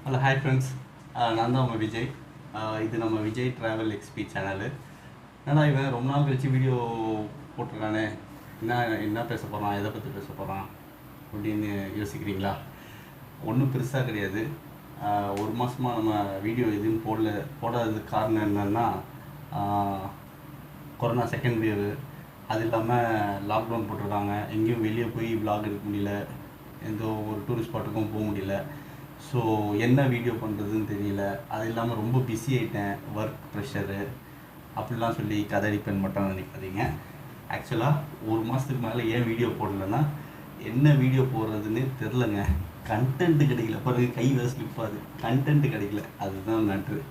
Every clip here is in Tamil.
ஹலோ ஹாய் ஃப்ரெண்ட்ஸ், நான் தான் உங்கள் விஜய். இது நம்ம விஜய் ட்ராவல் எக்ஸ்பி சேனலு. ஏன்னா இவன் ரொம்ப நாள் கழிச்சு வீடியோ போட்டிருக்கானே, என்ன பேச போகிறான், எதை பற்றி பேச போகிறான் அப்படின்னு யோசிக்கிறீங்களா? ஒன்றும் பெருசாக கிடையாது. ஒரு மாதமாக நம்ம வீடியோ எதுவும் போடாததுக்கு காரணம் என்னென்னா, கொரோனா செகண்ட் வேவ், அது இல்லாமல் லாக்டவுன் போட்டிருக்காங்க. எங்கேயும் வெளியே போய் விலாக் எடுக்க முடியல, எந்த ஒரு டூரிஸ்ட் ஸ்பாட்டுக்கும் போக முடியல. ஸோ என்ன வீடியோ பண்ணுறதுன்னு தெரியல. அது இல்லாமல் ரொம்ப பிஸி ஆகிட்டேன், ஒர்க் ப்ரெஷரு அப்படிலாம் சொல்லி கதடிப்பேன் மட்டும் நினைக்காதீங்க. ஆக்சுவலாக ஒரு மாதத்துக்கு மேலே ஏன் வீடியோ போடலைன்னா, என்ன வீடியோ போடுறதுன்னு தெரிலங்க. கண்டென்ட்டு கிடைக்கல. பிறகு கை வேறு ஸ்லிப்பாது, கண்டென்ட்டு கிடைக்கல, அதுதான் மேட்ரு.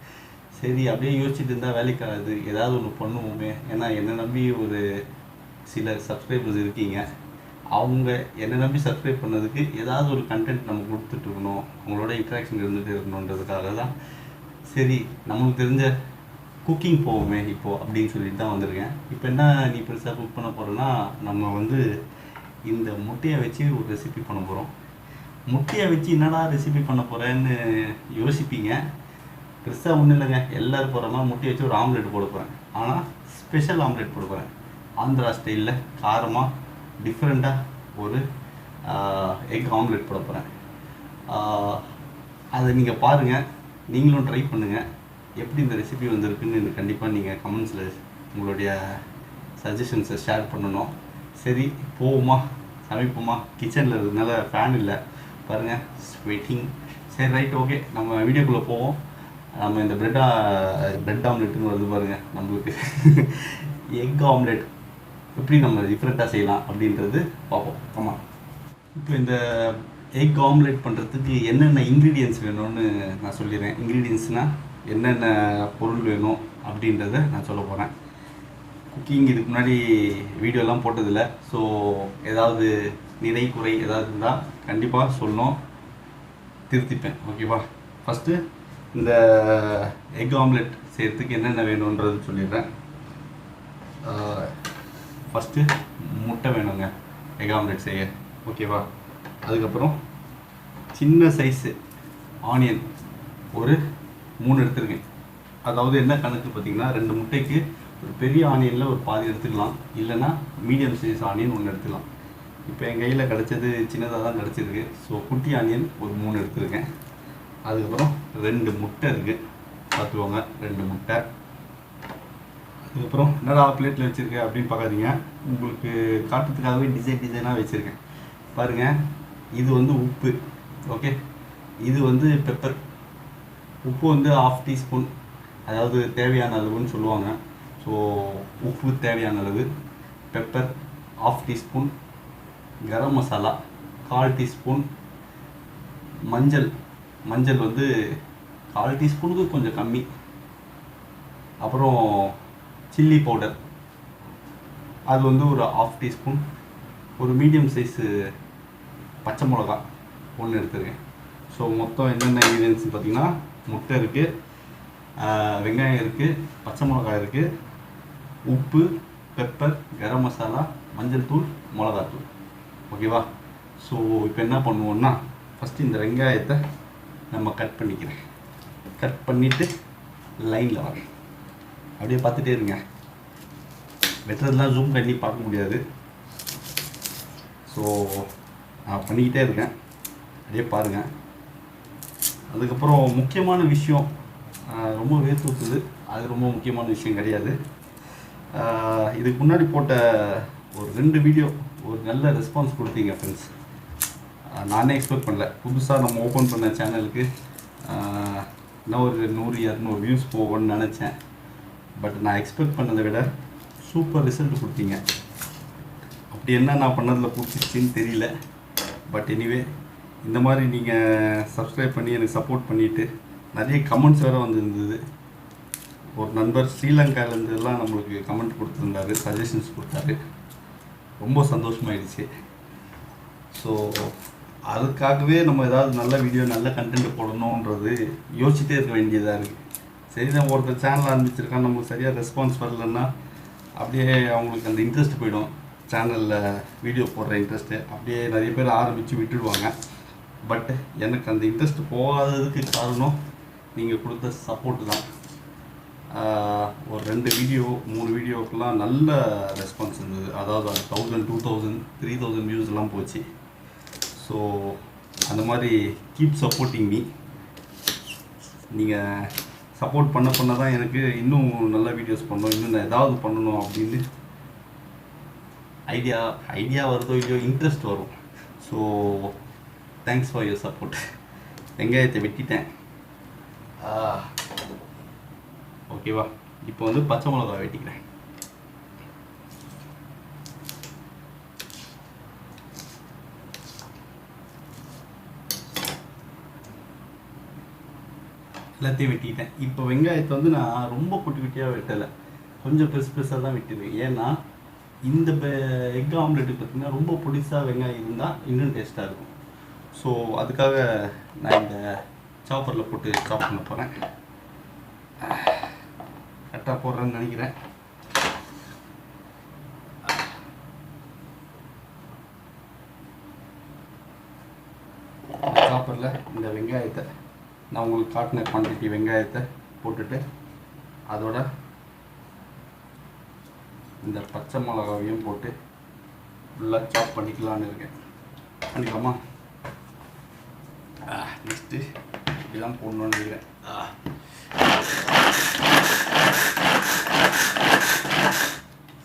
சரி, அப்படியே யோசிச்சுட்டு இருந்தால் வேலைக்காகாது, ஏதாவது ஒன்று பண்ணுவோமே. ஏன்னா என்னை நம்பி ஒரு சில சப்ஸ்கிரைபர்ஸ் இருக்கீங்க. அவங்க என்னை நம்பி சப்ஸ்கிரைப் பண்ணதுக்கு ஏதாவது ஒரு கண்டென்ட் நம்ம கொடுத்துட்ருக்கணும், அவங்களோட இன்ட்ராக்ஷன் இருந்துகிட்டே இருக்கணுன்றதுக்காக தான் சரி நம்மளுக்கு தெரிஞ்ச குக்கிங் போவோமே இப்போது அப்படின்னு சொல்லிட்டு தான் வந்திருக்கேன். இப்போ என்ன நீ பெருசாக குக் பண்ண போகிறேன்னா, நம்ம இந்த முட்டையை வச்சு ஒரு ரெசிபி பண்ண போகிறோம். முட்டையை வச்சு என்னடா ரெசிபி பண்ண போகிறேன்னு யோசிப்பீங்க. பெருசாக ஒன்றும் இல்லைங்க, எல்லோரும் போகிற மாதிரி முட்டையை வச்சு ஒரு ஆம்லெட் போட போகிறேன். ஆனால் ஸ்பெஷல் ஆம்லெட் போட போகிறேன், ஆந்திரா ஸ்டைலில் காரமாக டிஃப்ரெண்ட்டாக ஒரு எக் ஆம்லெட் போட போகிறேன். அதை நீங்கள் பாருங்கள், நீங்களும் ட்ரை பண்ணுங்கள். எப்படி இந்த ரெசிபி வந்திருக்குன்னு கண்டிப்பாக நீங்கள் கமெண்ட்ஸில் உங்களுடைய சஜஷன்ஸை ஷேர் பண்ணணும். சரி போவோமா, சமைப்போமா? கிச்சனில் இருக்கிறதுனால ஃபேன் இல்லை பாருங்கள், ஸ்வெட்டிங். சரி ரைட், ஓகே, நம்ம வீடியோக்குள்ளே போவோம். நம்ம இந்த பிரெட் ஆம்லெட்டுன்னு வருது பாருங்கள் நம்மளுக்கு. எக் ஆம்லெட் எப்படி நம்ம டிஃப்ரெண்ட்டாக செய்யலாம் அப்படின்றது பார்ப்போம். ஆமாம், இப்போ இந்த எக் ஆம்லெட் பண்ணுறதுக்கு என்னென்ன இன்க்ரீடியன்ஸ் வேணும்னு நான் சொல்லிடுறேன். இன்க்ரீடியன்ஸ்னால் என்னென்ன பொருள் வேணும் அப்படின்றத நான் சொல்ல போகிறேன். குக்கிங் இதுக்கு முன்னாடி வீடியோலாம் போட்டதில்லை. ஸோ ஏதாவது நிறை குறை ஏதாவது இருந்தால் கண்டிப்பாக சொல்லணும், திருத்திப்பேன். ஓகேவா? ஃபஸ்ட்டு இந்த எக் ஆம்லெட் செய்கிறதுக்கு என்னென்ன வேணுன்றது சொல்லிடுறேன். ஃபஸ்ட்டு முட்டை வேணுங்க எக் ஆம்லெட் செய்ய. ஓகேவா? அதுக்கப்புறம் சின்ன சைஸு ஆனியன் ஒரு 3 எடுத்துருக்கேன். அதாவது என்ன கணக்கு பார்த்திங்கன்னா, 2 முட்டைக்கு ஒரு பெரிய ஆனியனில் ஒரு பாதி எடுத்துக்கலாம், இல்லைன்னா மீடியம் சைஸ் ஆனியன் 1 எடுத்துக்கலாம். இப்போ என் கையில் கிடச்சது சின்னதாக தான் கிடச்சிருக்கு. ஸோ குட்டி ஆனியன் ஒரு 3 எடுத்துருக்கேன். அதுக்கப்புறம் 2 முட்டை இருக்குது, பார்த்துக்கோங்க, 2 முட்டை. அதுக்கப்புறம் என்னடா பிளேட்டில் வச்சுருக்கேன் அப்படின்னு பார்க்காதீங்க, உங்களுக்கு காட்டுறதுக்காகவே டிசைனாக வச்சுருக்கேன் பாருங்கள். இது உப்பு. ஓகே, இது பெப்பர். உப்பு 1/2 டீஸ்பூன், அதாவது தேவையான அளவுன்னு சொல்லுவாங்க. ஸோ உப்பு தேவையான அளவு. Pepper 1/2 teaspoon. Garam masala 1/4 teaspoon. மஞ்சள் 1/4 டீஸ்பூனுக்கு கொஞ்சம் கம்மி. அப்புறம் சில்லி பவுடர் அது ஒரு 1/2 டீஸ்பூன். ஒரு மீடியம் சைஸு பச்சை மிளகா 1 எடுத்துருக்கேன். ஸோ மொத்தம் என்னென்ன இன்க்ரீடியன்ஸ் பார்த்திங்கன்னா, முட்டை இருக்குது, வெங்காயம் இருக்குது, பச்சை மிளகா இருக்குது, உப்பு, பெப்பர், கரம் மசாலா, மஞ்சள் தூள், மிளகாத்தூள். ஓகேவா? ஸோ இப்போ என்ன பண்ணுவோன்னா, ஃபஸ்ட்டு இந்த வெங்காயத்தை நம்ம கட் பண்ணிக்கிறேன். கட் பண்ணிவிட்டு லைனில் வரேன், அப்படியே பார்த்துட்டே இருங்க. வெட்டுறதுலாம் ஜூம் பண்ணி பார்க்க முடியாது. ஸோ நான் பண்ணிக்கிட்டே இருக்கேன், அப்படியே பாருங்கள். அதுக்கப்புறம் முக்கியமான விஷயம், ரொம்ப வேர்த்து ஊற்றுது, அது ரொம்ப முக்கியமான விஷயம் கிடையாது. இதுக்கு முன்னாடி போட்ட ஒரு 2 வீடியோ ஒரு நல்ல ரெஸ்பான்ஸ் கொடுத்தீங்க ஃப்ரெண்ட்ஸ். நானே எக்ஸ்பெக்ட் பண்ணல, புதுசாக நம்ம ஓப்பன் பண்ண சேனலுக்கு இன்னும் ஒரு 100-200 வியூஸ் போகும்னு நினச்சேன். பட் நான் எக்ஸ்பெக்ட் பண்ணதை விட சூப்பர் ரிசல்ட் கொடுத்தீங்க. அப்படி என்ன நான் பண்ணதில் பிடிச்சிச்சின்னு தெரியல. பட் எனிவே, இந்த மாதிரி நீங்கள் சப்ஸ்கிரைப் பண்ணி எனக்கு சப்போர்ட் பண்ணிவிட்டு நிறைய கமெண்ட்ஸ் வேறு வந்துருந்தது. ஒரு நண்பர் ஸ்ரீலங்காவிலேருந்துலாம் நம்மளுக்கு கமெண்ட் கொடுத்துருந்தாரு, சஜஷன்ஸ் கொடுத்தாரு. ரொம்ப சந்தோஷமாயிடுச்சு. ஸோ அதுக்காகவே நம்ம ஏதாவது நல்ல வீடியோ, நல்ல கண்டென்ட் போடணுன்றது யோசிச்சுட்டே இருக்க வேண்டியதாக இருக்குது. சரி, நான் ஒருத்தர் சேனல் ஆரம்பிச்சிருக்கான், நமக்கு சரியாக ரெஸ்பான்ஸ் வரலன்னா அப்படியே அவங்களுக்கு அந்த இன்ட்ரெஸ்ட் போயிடும், சேனலில் வீடியோ போடுற இன்ட்ரெஸ்ட்டு. அப்படியே நிறைய பேர் ஆரம்பித்து விட்டுடுவாங்க. பட் எனக்கு அந்த இன்ட்ரெஸ்ட் போகாததுக்கு காரணம் நீங்கள் கொடுத்த சப்போர்ட்டு தான். ஒரு 2 வீடியோ 3 வீடியோக்கெலாம் நல்ல ரெஸ்பான்ஸ் இருந்தது. அதாவது 1000 2000 3000 வியூஸ்லாம் போச்சு. ஸோ அந்த மாதிரி கீப் சப்போர்ட்டிங் மீ. நீங்கள் சப்போர்ட் பண்ண தான் எனக்கு இன்னும் நல்ல வீடியோஸ் பண்ணணும், இன்னும் நான் ஏதாவது பண்ணணும் அப்படின்னு ஐடியா வருதோ இல்லையோ இன்ட்ரெஸ்ட் வரும். So thanks for your support. வெங்காயத்தை வெட்டிட்டேன். ஓகேவா? இப்போ வந்து பச்சை மிளகா வெட்டிக்கிறேன். எல்லாத்தையும் வெட்டிட்டேன். இப்போ வெங்காயத்தை வந்து நான் ரொம்ப குட்டி குட்டியாக வெட்டலை, கொஞ்சம் பெருசாக தான் வெட்டிடுவேன். ஏன்னா இந்த எக் ஆம்லெட்டுக்கு பார்த்திங்கன்னா ரொம்ப பொடிசாக வெங்காயம் இருந்தால் இன்னும் டேஸ்ட்டாக இருக்கும். ஸோ அதுக்காக நான் இந்த சாப்பரில் போட்டு சாப் பண்ண போகிறேன். கரெக்டாக போடுறேன்னு நினைக்கிறேன். சாப்பரில் இந்த வெங்காயத்தை நான் உங்களுக்கு காட்டின குவான்டிட்டி வெங்காயத்தை போட்டுட்டு அதோட இந்த பச்சை மிளகாவையும் போட்டு ஃபுல்லாக சாப் பண்ணிக்கலான்னு இருக்கேன். பண்ணிக்கலாமா? நெக்ஸ்ட்டு இப்படிலாம் போடணும்னு நினைக்கிறேன்.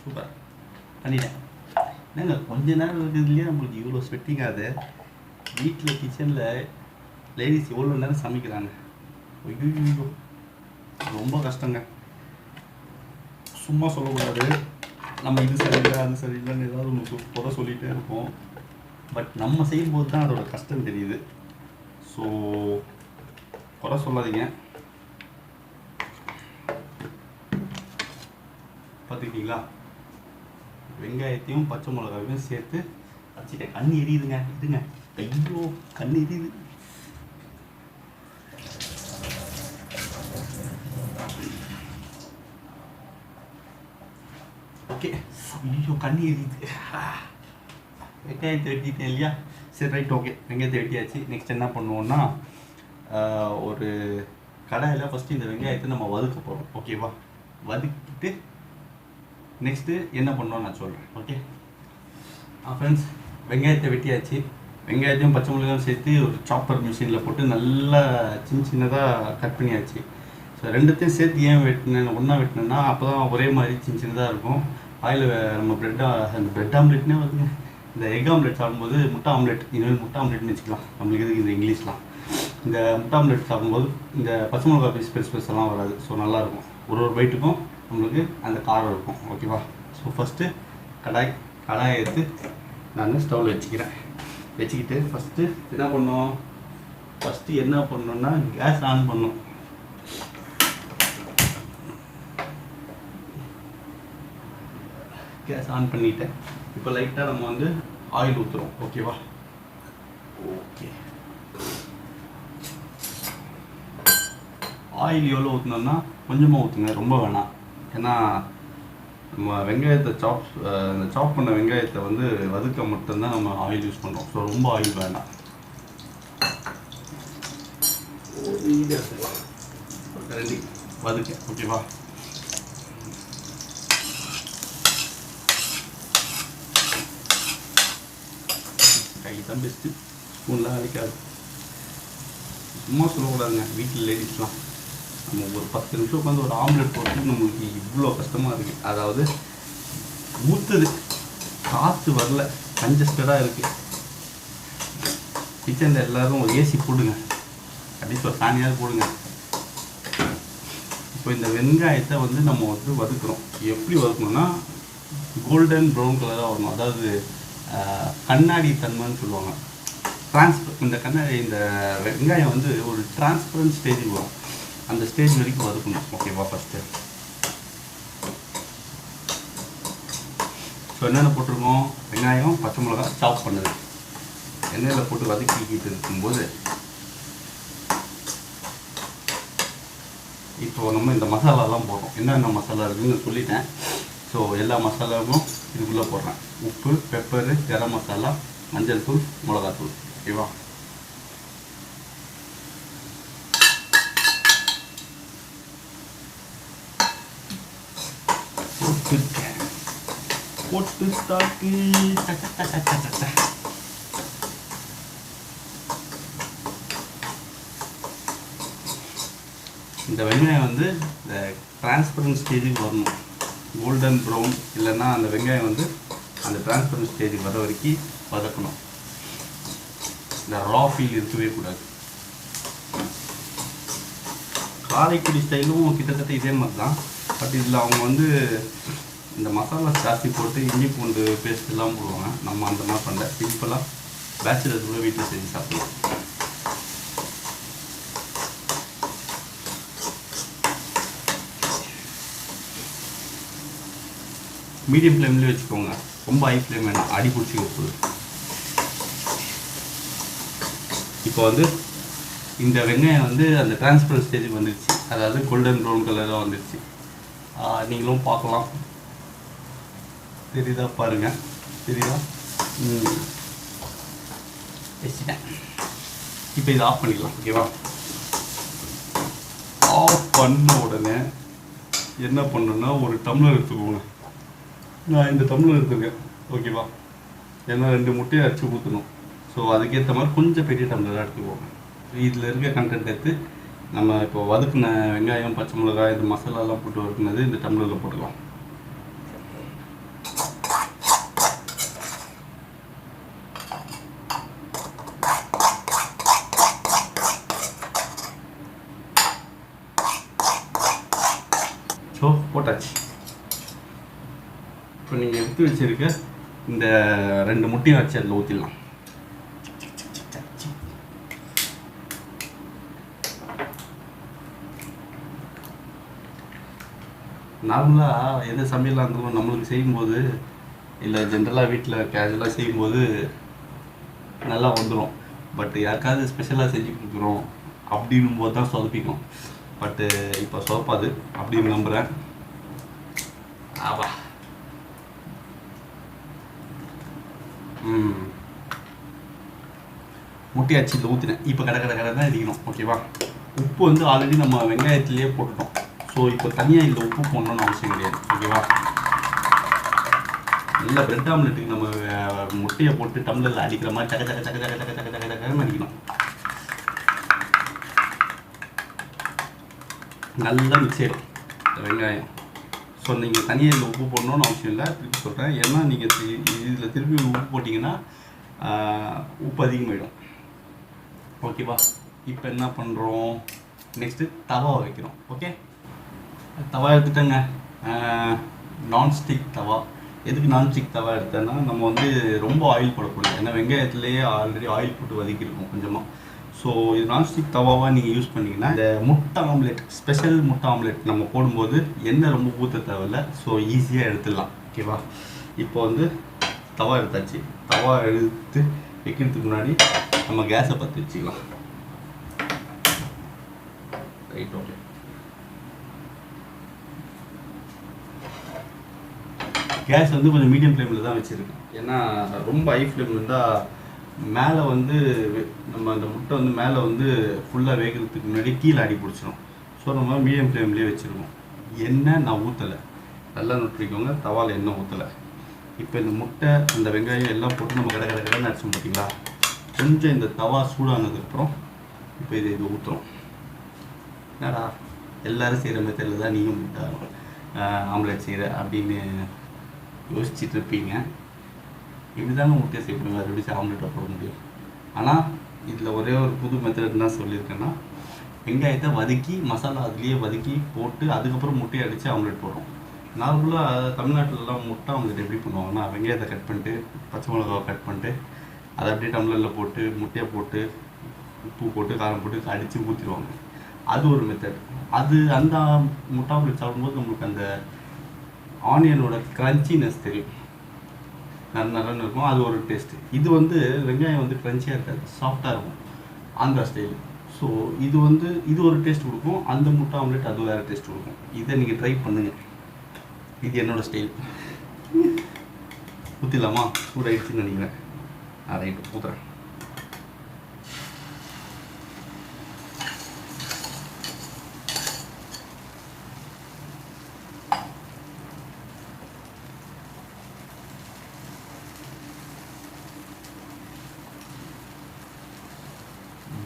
சூப்பர் பண்ணிட்டேன். என்னங்க கொஞ்ச நேரம் இருக்கிறதுலேயே நம்மளுக்கு இவ்வளோ ஸ்வெட்டிங் ஆகுது. வீட்டில் கிச்சனில் லேடிஸ் எவ்வளோ நேரம் சமைக்கிறாங்க. ஐயோ ரொம்ப கஷ்டங்க. சும்மா சொல்லக்கூடாது, நம்ம இது சரியில்லை அது சரியில்லைன்னு ஏதாவது ஒன்று குறை சொல்லிகிட்டே இருப்போம். பட் நம்ம செய்யும்போது தான் அதோட கஷ்டம் தெரியுது. ஸோ குறை சொல்லாதீங்க. பார்த்துக்கிட்டீங்களா? வெங்காயத்தையும் பச்சை மிளகாவையும் சேர்த்து வச்சுட்டேன். கண் எரியுதுங்க, இதுங்க. ஐயோ கண் எரியுது. ஓகே. ஐயோ கண் எரியுது. வெங்காயத்தை வெட்டிட்டேன் இல்லையா? சரி ரைட், ஓகே. வெங்காயத்தை வெட்டியாச்சு. நெக்ஸ்ட் என்ன பண்ணுவோன்னா, ஒரு கடாயில் ஃபஸ்ட்டு இந்த வெங்காயத்தை நம்ம வதக்க போகிறோம். ஓகேவா? வதக்கிட்டு நெக்ஸ்ட்டு என்ன பண்ணோன்னு நான் சொல்கிறேன். ஓகே ஃப்ரெண்ட்ஸ், வெங்காயத்தை வெட்டியாச்சு. வெங்காயத்தையும் பச்சை மிளகாயும் சேர்த்து ஒரு சாப்பர் மிஷினில் போட்டு நல்லா சின்னதாக கட் பண்ணியாச்சு. ஸோ ரெண்டுத்தையும் சேர்த்து ஏன் ஒன்றா வெட்டினேன்னா அப்போ தான் ஒரே மாதிரி சின்னதாக இருக்கும். ஆயில் நம்ம அந்த பிரெட் ஆம்லெட்னே வருதுங்க. இந்த எக் ஆம்லெட் சாப்பிடும்போது முட்டை ஆம்லெட், இனிமேல் முட்டை ஆம்லெட்னு வச்சுக்கலாம், நம்மளுக்கு எதுக்கு இந்த இங்கிலீஷ்லாம். இந்த முட்டை ஆம்லெட் சாப்பிடும்போது இந்த பச்சை மிளகா பெருசு எல்லாம் வராது. ஸோ நல்லாயிருக்கும். ஒரு பைட்டுக்கும் நம்மளுக்கு அந்த காரம் இருக்கும். ஓகேவா? ஸோ ஃபஸ்ட்டு கடாயை எடுத்து நான் ஸ்டவ்வில் வச்சுக்கிட்டு ஃபஸ்ட்டு என்ன பண்ணோன்னா கேஸ் ஆன் பண்ணணும். கேஸ் ஆன் பண்ணிவிட்டேன். இப்போ லைட்டாக நம்ம வந்து ஆயில் ஊற்றுறோம். ஓகேவா? ஓகே. ஆயில் எவ்வளோ ஊற்றினோம்னா கொஞ்சமாக ஊற்றுங்க, ரொம்ப வேணாம். ஏன்னா நம்ம வெங்காயத்தை சாப் பண்ண வெங்காயத்தை வந்து வதக்க மட்டும்தான் நம்ம ஆயில் யூஸ் பண்ணுறோம். ஸோ ரொம்ப ஆயில் வேண்டாம். ரெடி வதக்க. ஓகேவா? கை தான் பெஸ்ட்டு, ஸ்பூன்லாம் அடிக்காது. சும்மா சொல்லக்கூடாதுங்க. வீட்டில் லேடிஸ்லாம் நம்ம ஒரு 10 நிமிஷம் உட்காந்து ஒரு ஆம்லெட் போட்டு நம்மளுக்கு இவ்வளோ கஷ்டமாக இருக்குது. அதாவது ஊற்றுது, காற்று வரல, கன்ஜஸ்டடாக இருக்குது. கிச்சனில் எல்லோரும் ஒரு ஏசி போடுங்க, அட்லீஸ்ட் ஒரு ஃபேனியாவது போடுங்க. இப்போ இந்த வெங்காயத்தை வந்து நம்ம வந்து வதக்குறோம். எப்படி வதக்கணும்னா கோல்டன் ப்ரௌன் கலராக வரணும். அதாவது கண்ணாடி தன்மைன்னு சொல்லுவாங்க. இந்த வெங்காயம் வந்து ஒரு டிரான்ஸ்பரண்ட் ஸ்டேஜுக்கு வரும். அந்த ஸ்டேஜ் வரைக்கும் வதக்கணும். ஓகேவா? ஃபஸ்ட்டு ஸோ என்னென்ன போட்டிருக்கோம்? வெங்காயம், பச்சை மிளகா சாப் பண்ணுது எண்ணெயில் போட்டு வதக்கிக்கிட்டு இருக்கும்போது இப்போ நம்ம இந்த மசாலாலாம் போடுறோம். என்னென்ன மசாலா இருக்குதுன்னு சொல்லிட்டேன். ஸோ எல்லா மசாலாவும் இதுக்குள்ளே போடுறேன். உப்பு, பெப்பரு, கரம் மசாலா, மஞ்சள் தூள், மிளகாத்தூள். ஓகேவா? போட்டு ஸ்டாக்கு. இந்த வெங்காயம் வந்து இந்த டிரான்ஸ்பரன்ட் ஸ்டேஜுக்கு வரணும். கோல்டன் ப்ரௌன் இல்லைன்னா அந்த வெங்காயம் வந்து அந்த டிரான்ஸ்பரன்ட் ஸ்டேஜுக்கு வர வரைக்கும் வதக்கணும். இந்த ரா ஃபீல் இருக்கவே கூடாது. காரைக்குடி ஸ்டைலும் கிட்டத்தட்ட இதே மாதிரி தான். பட் இதில் அவங்க வந்து இந்த மசாலா ஜாஸ்தி போட்டு இஞ்சி பூண்டு பேஸ்ட் எல்லாம் போடுவாங்க. நம்ம அந்த மாதிரி பண்ணல, சிம்பிளாக பேச்சுலர்ஸ் கூட வீட்டில் செஞ்சு சாப்பிடலாம். மீடியம் ஃப்ளேம்லேயே வச்சுக்கோங்க, ரொம்ப ஹை ஃப்ளேம் வேணாம், அடி பிடிச்சி போகுது. இப்போ வந்து இந்த வெங்காயம் வந்து அந்த டிரான்ஸ்பரன்ட் ஸ்டேஜுக்கு வந்துடுச்சு, அதாவது கோல்டன் ப்ரௌன் கலராக வந்துடுச்சு. நீங்களும் பார்க்கலாம், தெரியுதா பாருங்க, தெரியுதா? வச்சுட்டேன். இப்போ இதை ஆஃப் பண்ணிக்கலாம். ஓகேவா? ஆஃப் பண்ண உடனே என்ன பண்ணணும்னா ஒரு டம்ளர் எடுத்துக்கோங்க. நான் இந்த டம்ளர் எடுத்துருக்கேன். ஓகேவா? ஏன்னா 2 முட்டையை அடித்து ஊற்றணும். ஸோ அதுக்கேற்ற மாதிரி கொஞ்சம் பெரிய டம்ளராக எடுத்துக்குவோங்க. இதில் இருக்க கண்டென்ட் எடுத்து நம்ம இப்போ வதக்குன வெங்காயம், பச்சை மிளகாய், இந்த மசாலாலாம் போட்டு வதக்குனது இந்த டம்ளரில் போட்டுக்கலாம். ஸோ போட்டாச்சு. இப்போ நீங்கள் எடுத்து வச்சுருக்க இந்த 2 முட்டையும் வச்சு அதில் ஊற்றிடலாம். நார்மலாக எந்த சமையலாக இருந்தாலும் நம்மளுக்கு செய்யும்போது, இல்லை ஜென்ரலாக வீட்டில் கேஷுவலாக செய்யும்போது நல்லா வந்துடும். பட் யாருக்காவது ஸ்பெஷலாக செஞ்சு கொடுக்குறோம் அப்படின்னும் போது தான் சொதப்பிக்கும். பட்டு இப்போ சொதப்பாது அப்படின்னு நம்புகிறேன். ஆவா முட்டை அச்சில் ஊற்றினேன். இப்போ கடை தான் இருக்கணும். ஓகேவா? உப்பு வந்து ஆல்ரெடி நம்ம வெங்காயத்துலேயே போட்டுட்டோம். ஸோ இப்போ தனியாக இந்த உப்பு போடணும்னு அவசியம் கிடையாது. ஓகேவா? நல்ல பிரெட் ஆம்லெட்டுக்கு நம்ம முட்டையை போட்டு டம்ளரில் அடிக்கிற மாதிரி டக்கு டக்கு டக்கு டக்கு டக்கு டக்கு டக்கு டக்குன்னு அடிக்கணும். நல்லா மிக்ஸ் ஆகிடும் வெங்காயம். ஸோ நீங்கள் தனியாக இதில் உப்பு போடணும்னு அவசியம் இல்லை. திருப்பி சொல்கிறேன், ஏன்னா நீங்கள் இதில் திருப்பி உப்பு போட்டிங்கன்னா உப்பு அதிகமாகிடும். ஓகேவா? இப்போ என்ன பண்ணுறோம், நெக்ஸ்ட்டு தவா வைக்கிறோம். ஓகே, தவா எடுத்துட்டேங்க. நான்ஸ்டிக் தவா. எதுக்கு நான்ஸ்டிக் தவா எடுத்தேன்னா, நம்ம வந்து ரொம்ப ஆயில் போடக்கூடாது. ஏன்னா வெங்காயத்துலேயே ஆல்ரெடி ஆயில் போட்டு வதக்கியிருக்கோம் கொஞ்சமாக. ஸோ இது நான்ஸ்டிக் தவாவாக நீங்கள் யூஸ் பண்ணிங்கன்னா இந்த முட்டை ஆம்லெட், ஸ்பெஷல் முட்டை ஆம்லெட் நம்ம போடும்போது எண்ணெய் ரொம்ப ஊற்ற தேவையில்லை. ஸோ ஈஸியாக எடுத்துடலாம். ஓகேவா? இப்போ வந்து தவா எடுத்தாச்சு. தவா எடுத்து வைக்கிறதுக்கு முன்னாடி நம்ம கேஸை பற்ற வச்சுக்கலாம். Right, okay. கேஸ் வந்து கொஞ்சம் மீடியம் ஃப்ளேமில் தான் வச்சுருக்கேன். ஏன்னா ரொம்ப ஹை ஃப்ளேமில் இருந்தால் மேலே வந்து நம்ம அந்த முட்டை வந்து மேலே வந்து ஃபுல்லாக வேகிறதுக்கு முன்னாடி கீழே அடி பிடிச்சிடும். ஸோ நம்ம மீடியம் ஃப்ளேம்லேயே வச்சுருக்கோம். எண்ணெய் நான் ஊற்றலை, நல்லா நுட்டிக்கோங்க, தவாவில் எண்ணெய் ஊற்றலை. இப்போ இந்த முட்டை, இந்த வெங்காயம் எல்லாம் போட்டு நம்ம கடை அடிச்சோம் பார்த்தீங்களா? கொஞ்சம் இந்த தவா சூடானதுக்கப்புறம் இப்போ இது ஊற்றுறோம். என்னடா எல்லோரும் செய்கிற மெத்தடில் தான் நீங்கள் முட்டை ஆம்லெட் செய்கிற அப்படின்னு யோசிச்சுட்டு இருப்பீங்க. இப்படி தானே முட்டையை செய்யப்படுங்க, அது எப்படி ஆம்லெட்டை போட முடியும்? ஆனால் இதில் ஒரே ஒரு புது மெத்தட் என்ன சொல்லியிருக்கேன்னா, வெங்காயத்தை வதக்கி மசாலா அதுலேயே வதக்கி போட்டு அதுக்கப்புறம் முட்டையை அடித்து ஆம்லெட் போடுறோம். நார்மலாக தமிழ்நாட்டிலலாம் முட்டை ஆம்லெட் எப்படி பண்ணுவாங்கன்னா, வெங்காயத்தை கட் பண்ணிட்டு பச்சை மிளகாவை கட் பண்ணிட்டு அதை அப்படியே டம்ளரில் போட்டு முட்டையை போட்டு உப்பு போட்டு காரம் போட்டு அடித்து ஊற்றிடுவாங்க. அது ஒரு மெத்தட். அது அந்த முட்டை ஆம்லெட் சாப்பிடும்போது நம்மளுக்கு அந்த ஆனியனோட க்ரன்ச்சினஸ் தெரியும், நல்லா இருக்கும். அது ஒரு டேஸ்ட்டு. இது வந்து வெங்காயம் வந்து க்ரன்ச்சியாக இருக்காது, சாஃப்டாக இருக்கும், ஆந்திரா ஸ்டைல். ஸோ இது வந்து இது ஒரு டேஸ்ட் கொடுக்கும். அந்த முட்டை ஆம்லெட் அது வேறு டேஸ்ட் கொடுக்கும். இதை நீங்கள் ட்ரை பண்ணுங்கள். இது என்னோடய ஸ்டைல். ஊற்றிடலாமா? சூடாகிடுச்சுன்னு நினைக்கிறேன். ரைட்டு, ஊற்றுறேன்.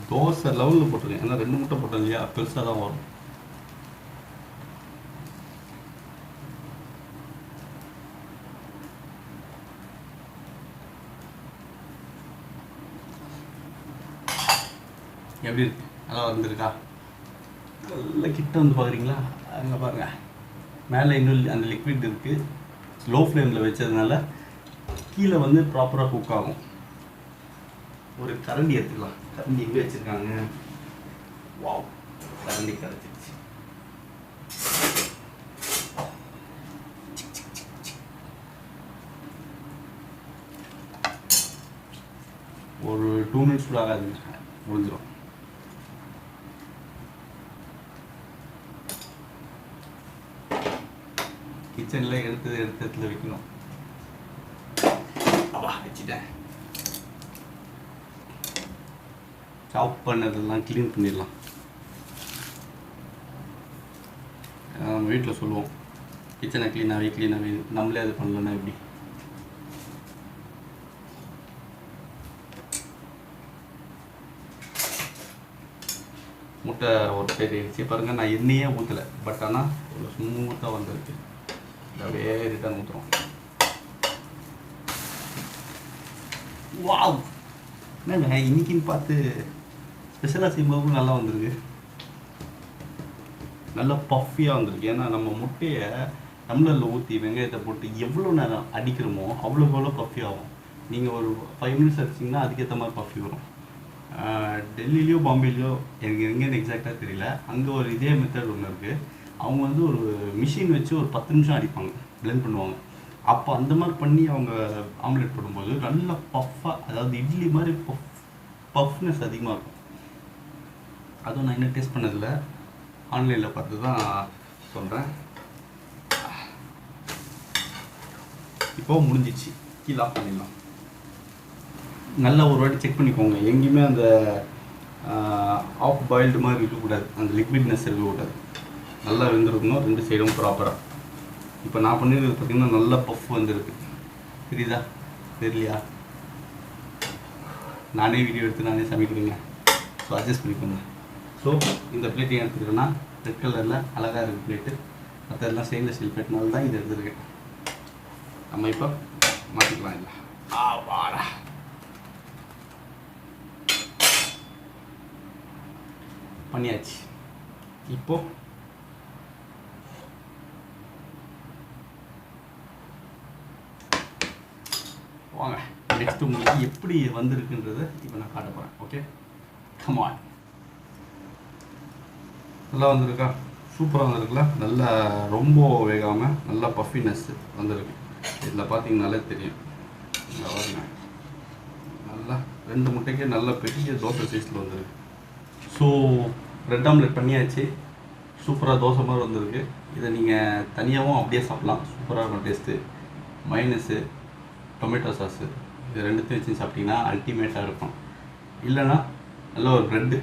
தோசை லெவலில் போட்டிருக்கேன். ஏன்னா 2 முட்டை போட்டேன் இல்லையா, பெருசாக தான் வரும். எப்படி இருக்கு? நல்லா வந்துருக்கா? நல்லா கிட்ட வந்து பார்க்குறீங்களா? அங்கே பாருங்கள், மேலே இன்னும் அந்த லிக்விட் இருக்குது. லோ ஃப்ளேமில் வச்சதுனால கீழே வந்து ப்ராப்பராக குக் ஆகும். ஒரு கரண்டி எடுத்துக்கலாம். கரண்டி எங்கே வச்சுருக்காங்க? வாவ், கரண்டி கிடச்சிருச்சு. ஒரு 2 மினிட்ஸ் கூட ஆகாது, முடிஞ்சிடும். கிச்சனில் எடுத்த இடத்துல வைக்கணும். வச்சுட்டேன். சாப் பண்ணதெல்லாம் க்ளீன் பண்ணிடலாம். நம்ம வீட்டில் சொல்லுவோம், கிச்சனை க்ளீனாகவே நம்மளே அது பண்ணலன்னா எப்படி? முட்டை ஒரு சைடு ஆயிடுச்சு பாருங்கள். நான் எண்ணெயே ஊற்றலை, பட் ஆனால் ஒரு ஸ்மூத்தாக வந்துருக்கு. அப்படியே ரிட்டர்ன் ஊற்றுறோம். வாவ், என்னங்க இன்னைக்குன்னு பார்த்து ஸ்பெஷலாக செய்யும்போது நல்லா வந்திருக்கு. நல்லா பஃபியாக வந்திருக்கு. ஏன்னா நம்ம முட்டையை டம்ளரில் ஊற்றி வெங்காயத்தை போட்டு எவ்வளோ நேரம் அடிக்கிறோமோ அவ்வளோ பஃபி ஆகும். நீங்கள் ஒரு 5 மினிட்ஸ் அடிச்சிங்கன்னா அதுக்கேற்ற மாதிரி பஃபி வரும். டெல்லிலேயோ பாம்பேலேயோ எனக்கு எங்கேன்னு எக்ஸாக்டாக தெரியல, அங்கே ஒரு இதே மெத்தட் ஒன்று இருக்குது. அவங்க வந்து ஒரு மிஷின் வச்சு ஒரு 10 நிமிஷம் அடிப்பாங்க, பிளெண்ட் பண்ணுவாங்க. அப்போ அந்த மாதிரி பண்ணி அவங்க ஆம்லெட் போடும்போது நல்லா பஃப்பாக, அதாவது இட்லி மாதிரி பஃப்னஸ் அதிகமாக இருக்கும். அதுவும் நான் இன்னும் டேஸ்ட் பண்ணதில்லை, ஆன்லைனில் பார்த்து தான் சொல்கிறேன். இப்போது முடிஞ்சிச்சு, கீழே ஆஃப் பண்ணிடலாம். நல்லா ஒரு வாட்டி செக் பண்ணிக்கோங்க, எங்கேயுமே அந்த ஆஃப் பாயில்டு மாதிரி இருக்கக்கூடாது, அந்த லிக்விட்னஸ் இருக்கக்கூடாது. நல்லா வெந்திருக்கணும் 2 சைடும் ப்ராப்பராக. இப்போ நான் பண்ணியிருக்கிறது பார்த்திங்கன்னா நல்லா பஃப் வந்துருக்கு. தெரியுதா? தெரியலையா? நானே வீடியோ எடுத்து நானே சமைக்கிறேங்க, ஸோ அட்ஜஸ்ட் பண்ணிக்கோங்க. ஸோ இந்த பிளேட் ஏன் எடுத்துருக்கேன்னா, ரெட் கலரில் அழகாக இருக்குது பிளேட்டு. மற்றெல்லாம் ஸ்டெயின்லெஸ் ஸ்டீல் பிளேட்னால தான் இது எடுத்துருக்கேன். நம்ம இப்போ மாற்றிக்கலாம். இல்லை வாடா, பண்ணியாச்சு. இப்போது வாங்க, நெக்ஸ்ட் உங்களுக்கு எப்படி வந்திருக்குன்றதை இப்போ நான் காட்ட போகிறேன். Okay, come on. நல்லா வந்திருக்கா? சூப்பராக வந்திருக்குல்ல? நல்லா ரொம்ப வேகாமல் நல்லா பஃபினஸ் வந்திருக்கு. இதில் பார்த்தீங்கனாலே தெரியும். நல்லா 2 முட்டைக்கே நல்ல பெரிய தோசை சைஸில் வந்திருக்கு. ஸோ பிரெட் ஆம்லெட் பண்ணியாச்சு. சூப்பராக தோசை மாதிரி வந்திருக்கு. இதை நீங்கள் தனியாகவும் அப்படியே சாப்பிட்லாம், சூப்பராக இருக்கும் டேஸ்ட்டு. மைனஸு, டொமேட்டோ சாஸு, இது 2த்தையும் வச்சு சாப்பிட்டிங்கன்னா அல்டிமேட்டாக இருக்கும். இல்லைனா நல்ல ஒரு ப்ரெட்டு,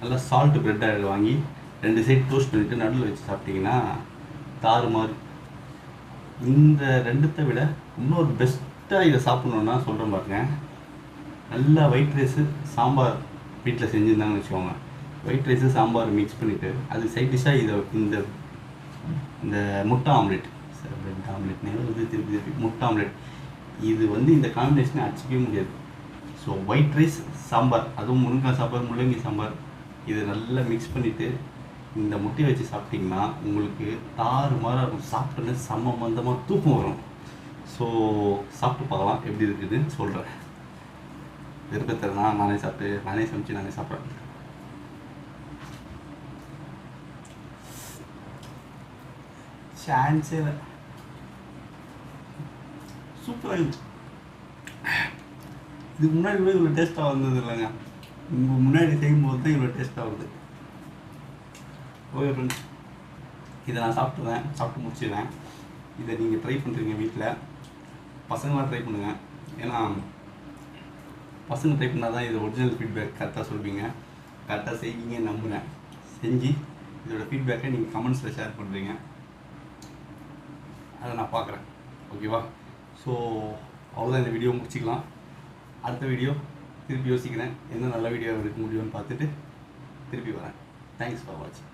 நல்லா சால்ட்டு ப்ரெட்டை வாங்கி 2 சைடு டோஸ்ட் பண்ணிவிட்டு நடுவில் வச்சு சாப்பிட்டிங்கன்னா தாறு மாதிரி. இந்த 2த்தை விட இன்னொரு பெஸ்ட்டாக இதை சாப்பிட்ணுன்னா சொல்கிறேன் பாருங்க. நல்லா ஒயிட் ரைஸு சாம்பார் வீட்டில் செஞ்சுருந்தாங்கன்னு வச்சுக்கோங்க. ஒயிட் ரைஸு சாம்பார் மிக்ஸ் பண்ணிவிட்டு அது சைட் டிஷ்ஷாக இதை இந்த முட்டை ஆம்லெட், பிரெட் ஆம்லெட் நேரம் திருப்பி முட்டை ஆம்லெட், இது வந்து இந்த காம்பினேஷனை அடிச்சிக்கவே முடியாது. ஸோ ஒயிட் ரைஸ் சாம்பார், அதுவும் முருங்காய் சாம்பார், முள்ளங்கி சாம்பார், இதை நல்லா மிக்ஸ் பண்ணிவிட்டு இந்த முட்டையை வச்சு சாப்பிட்டிங்கன்னா உங்களுக்கு தாறு மாறாக இருக்கும். சாப்பிட்டோன்னே செம்ம மந்தமாக தூக்கம் வரும். ஸோ சாப்பிட்டு பார்க்கலாம் எப்படி இருக்குதுன்னு சொல்கிறேன். விருப்பத்தரனா நானே சாப்பிட்டு நானே சமைச்சு நானே சாப்பிட்றேன். சான்ஸே இல்லை, சூப்பராக இருக்குது. இதுக்கு முன்னாடி கூட இவ்வளோ டேஸ்ட்டாக வந்தது இல்லைங்க. உங்கள் முன்னாடி செய்யும்போது தான் இவ்வளோ டேஸ்ட்டாக வருது. ஓகே ஃப்ரெண்ட்ஸ், இதை நான் சாப்பிட்டு முடிச்சிடுவேன். இதை நீங்கள் ட்ரை பண்ணுறீங்க வீட்டில், பசங்களாம் ட்ரை பண்ணுங்கள். ஏன்னா பசங்க ட்ரை பண்ணால் தான் இது ஒரிஜினல் ஃபீட்பேக் கரெக்டாக சொல்வீங்க, கரெக்டாக செய்வீங்கன்னு நம்புகிறேன். செஞ்சு இதோட ஃபீட்பேக்கை நீங்கள் கமெண்ட்ஸில் ஷேர் பண்ணுறீங்க, அதை நான் பார்க்குறேன். ஓகேவா? ஸோ அவ்வளோதான், இந்த வீடியோ முடிச்சிக்கலாம். அடுத்த வீடியோ திருப்பி யோசிக்கிறேன் என்ன நல்ல வீடியோ எடுக்க முடியும்னு பார்த்துட்டு திருப்பி வரேன். தேங்க்ஸ் ஃபார் வாட்சிங்.